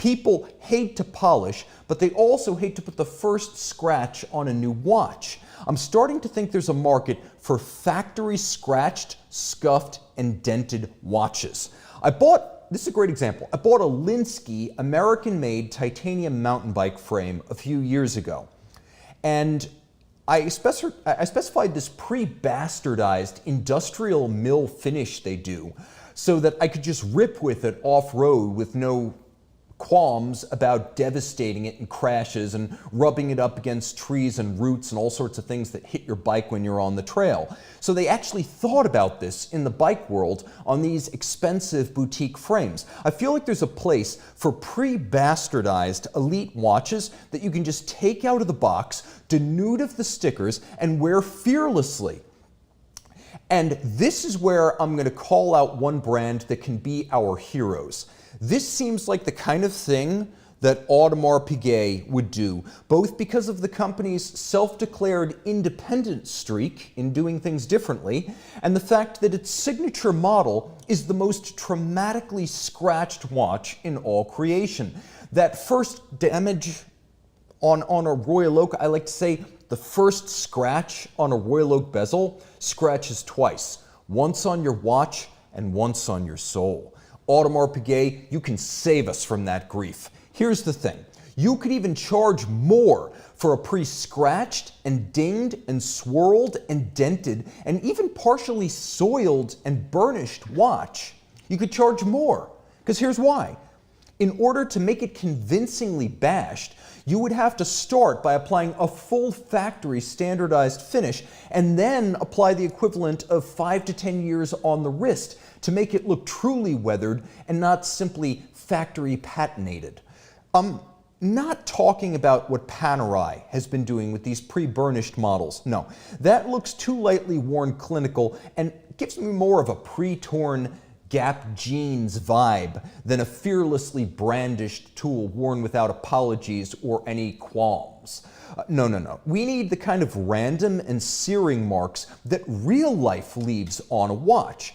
People hate to polish, but they also hate to put the first scratch on a new watch. I'm starting to think there's a market for factory scratched, scuffed, and dented watches. This is a great example. I bought a Linsky American-made titanium mountain bike frame a few years ago. And I specified this pre-bastardized industrial mill finish they do so that I could just rip with it off-road with no qualms about devastating it in crashes and rubbing it up against trees and roots and all sorts of things that hit your bike when you're on the trail. So they actually thought about this in the bike world on these expensive boutique frames. I feel like there's a place for pre-bastardized elite watches that you can just take out of the box, denude of the stickers, and wear fearlessly. And this is where I'm going to call out one brand that can be our heroes. This seems like the kind of thing that Audemars Piguet would do, both because of the company's self-declared independent streak in doing things differently, and the fact that its signature model is the most traumatically scratched watch in all creation. That first damage on a Royal Oak, I like to say the first scratch on a Royal Oak bezel scratches twice, once on your watch and once on your soul. Audemars Piguet, you can save us from that grief. Here's the thing. You could even charge more for a pre-scratched and dinged and swirled and dented and even partially soiled and burnished watch. You could charge more, because here's why. In order to make it convincingly bashed, you would have to start by applying a full factory standardized finish and then apply the equivalent of 5 to 10 years on the wrist to make it look truly weathered and not simply factory patinated. I'm not talking about what Panerai has been doing with these pre-burnished models. No, that looks too lightly worn clinical and gives me more of a pre-torn Gap jeans vibe than a fearlessly brandished tool worn without apologies or any qualms. No. We need the kind of random and searing marks that real life leaves on a watch.